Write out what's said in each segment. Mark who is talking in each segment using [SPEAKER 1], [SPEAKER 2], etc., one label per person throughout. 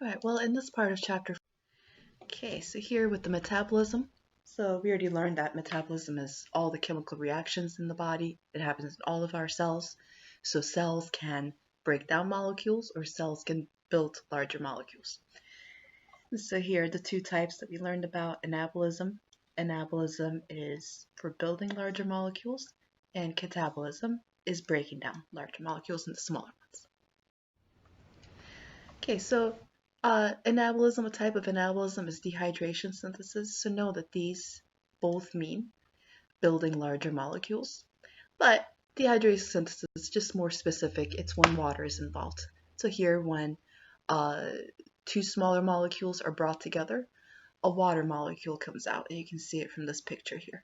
[SPEAKER 1] Alright, well, in this part of chapter, okay, so here with the metabolism, so we already learned that metabolism is all the chemical reactions in the body. It happens in all of our cells. So cells can break down molecules or cells can build larger molecules. So here are the two types that we learned about anabolism. Anabolism is for building larger molecules, and catabolism is breaking down larger molecules into smaller ones. Okay, so anabolism, a type of anabolism is dehydration synthesis. So know that these both mean building larger molecules, but dehydration synthesis is just more specific. It's when water is involved. So here, when uh, two smaller molecules are brought together, a water molecule comes out, and you can see it from this picture here.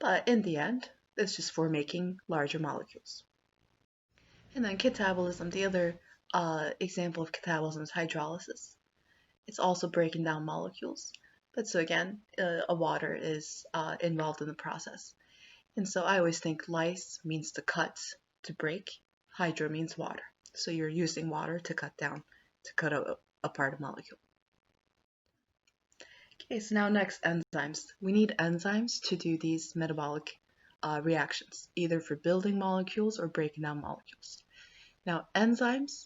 [SPEAKER 1] But in the end, it's just for making larger molecules. And then catabolism, the other example of catabolism is hydrolysis. It's also breaking down molecules. But so again, a water is involved in the process. And so I always think lyse means to cut, to break. Hydro means water. So you're using water to cut apart a molecule. Okay, so now next, enzymes. We need enzymes to do these metabolic reactions, either for building molecules or breaking down molecules. Now, enzymes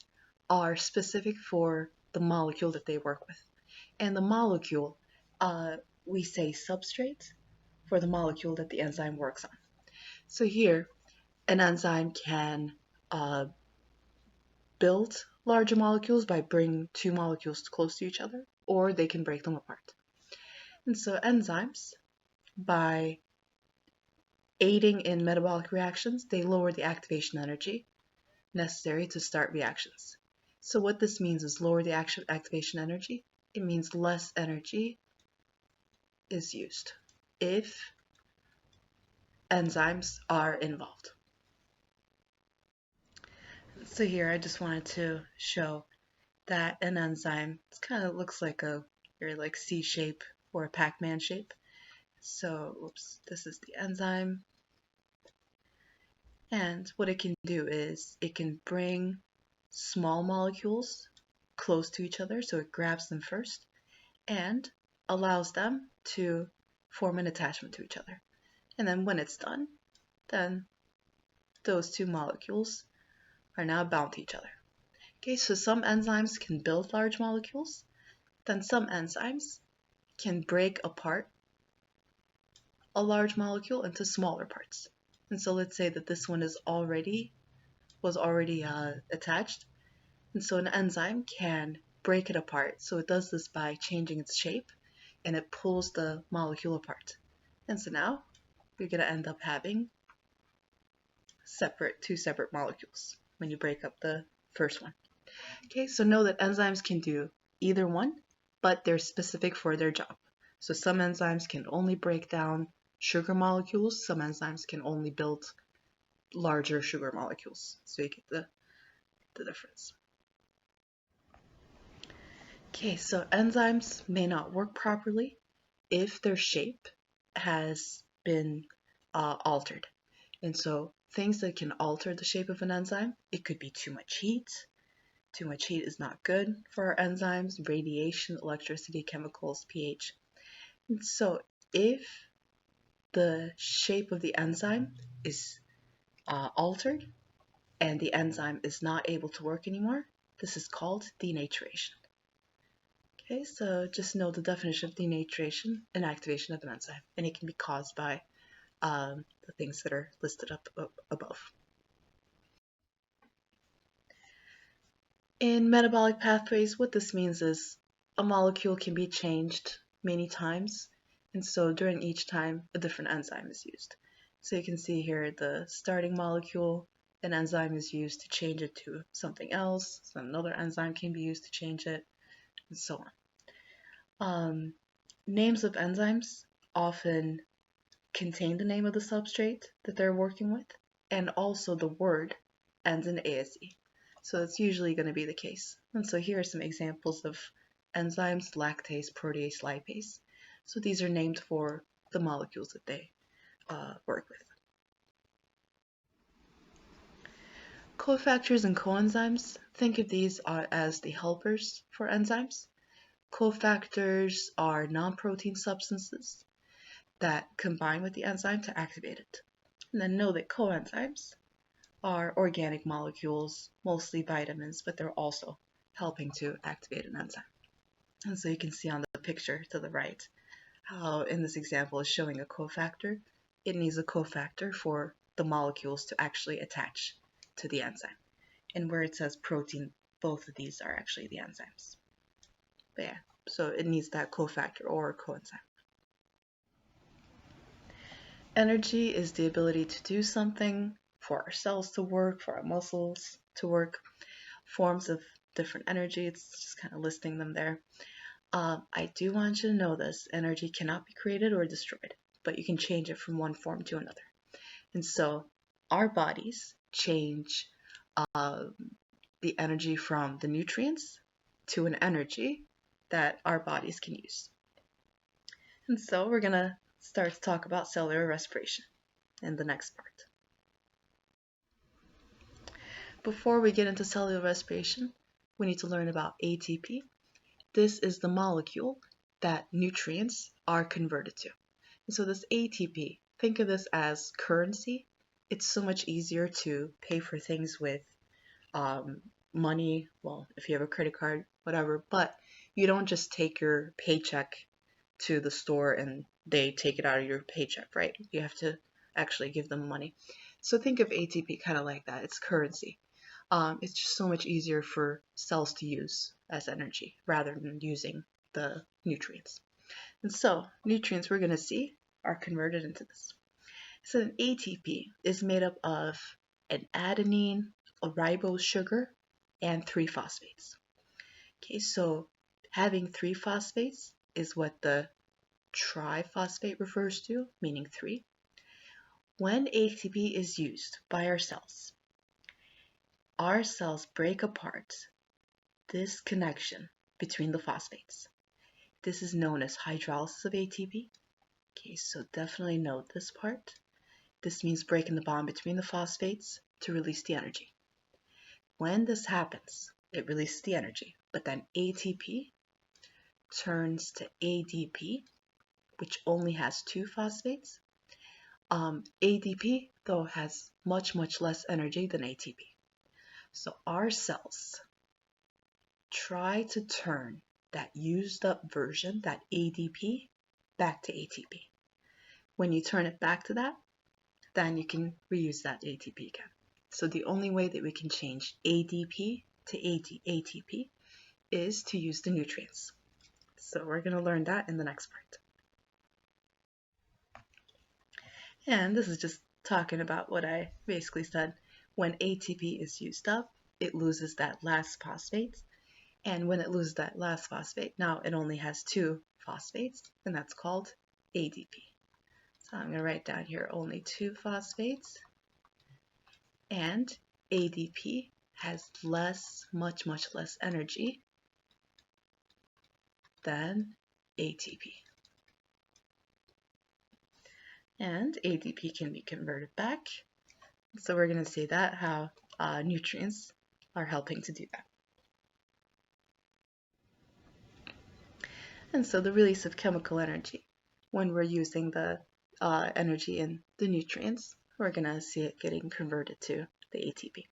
[SPEAKER 1] are specific for the molecule that they work with. And the molecule, we say substrate for the molecule that the enzyme works on. So here, an enzyme can build larger molecules by bringing two molecules close to each other, or they can break them apart. And so enzymes, by aiding in metabolic reactions, they lower the activation energy necessary to start reactions. So what this means is lower the activation energy. It means less energy is used if enzymes are involved. So here I just wanted to show that an enzyme kind of looks like a very like C shape or a Pac-Man shape. So, oops, this is the enzyme. And what it can do is it can bring small molecules close to each other, so it grabs them first and allows them to form an attachment to each other. And then when it's done, then those two molecules are now bound to each other. Okay, so some enzymes can build large molecules, then some enzymes can break apart a large molecule into smaller parts. And so let's say that this one was already attached, and so an enzyme can break it apart. So it does this by changing its shape, and it pulls the molecule apart. And so now you're going to end up having two separate molecules when you break up the first one. Okay, so know that enzymes can do either one, but they're specific for their job. So some enzymes can only break down sugar molecules, some enzymes can only build larger sugar molecules. So you get the difference. Okay, so enzymes may not work properly if their shape has been altered. And so things that can alter the shape of an enzyme, it could be too much heat. Too much heat is not good for our enzymes, radiation, electricity, chemicals, pH. And so if the shape of the enzyme is altered and the enzyme is not able to work anymore, this is called denaturation. Okay, so just know the definition of denaturation and activation of an enzyme, and it can be caused by the things that are listed up above. In metabolic pathways, what this means is a molecule can be changed many times, and so during each time, a different enzyme is used. So you can see here the starting molecule, an enzyme is used to change it to something else, so another enzyme can be used to change it, and so on. Names of enzymes often contain the name of the substrate that they're working with, and also the word ends in ASE. So that's usually going to be the case. And so here are some examples of enzymes: lactase, protease, lipase. So these are named for the molecules that they work with. Cofactors and coenzymes, think of these as the helpers for enzymes. Cofactors are non-protein substances that combine with the enzyme to activate it. And then know that coenzymes are organic molecules, mostly vitamins, but they're also helping to activate an enzyme. And so you can see on the picture to the right how in this example is showing a cofactor. It needs a cofactor for the molecules to actually attach to the enzyme. And where it says protein, both of these are actually the enzymes. But yeah, so it needs that cofactor or coenzyme. Energy is the ability to do something, for our cells to work, for our muscles to work, forms of different energy. It's just kind of listing them there. I do want you to know this. Energy cannot be created or destroyed, but you can change it from one form to another. And so our bodies change the energy from the nutrients to an energy that our bodies can use. And so we're going to start to talk about cellular respiration in the next part. Before we get into cellular respiration, we need to learn about ATP. This is the molecule that nutrients are converted to. And so this ATP, think of this as currency. It's so much easier to pay for things with money, well, if you have a credit card, whatever, but you don't just take your paycheck to the store and they take it out of your paycheck, right? You have to actually give them money. So think of ATP kind of like that. It's currency. It's just so much easier for cells to use as energy rather than using the nutrients. And so nutrients we're going to see are converted into this. So an ATP is made up of an adenine, a ribose sugar, and 3 phosphates. Okay, so having 3 phosphates is what the triphosphate refers to, meaning 3. When ATP is used by our cells break apart this connection between the phosphates. This is known as hydrolysis of ATP. Okay, so definitely note this part. This means breaking the bond between the phosphates to release the energy. When this happens, it releases the energy, but then ATP turns to ADP, which only has 2 phosphates. ADP, though, has much less energy than ATP. So our cells try to turn that used up version, that ADP, back to ATP. When you turn it back to that, then you can reuse that ATP again. So the only way that we can change ADP to ATP is to use the nutrients. So we're going to learn that in the next part. And this is just talking about what I basically said. When ATP is used up, it loses that last phosphate. And when it loses that last phosphate, now it only has 2 phosphates, and that's called ADP. So I'm going to write down here only 2 phosphates. And ADP has much less energy than ATP. And ADP can be converted back. So we're going to see that, how nutrients are helping to do that. And so the release of chemical energy, when we're using the energy in the nutrients, we're going to see it getting converted to the ATP.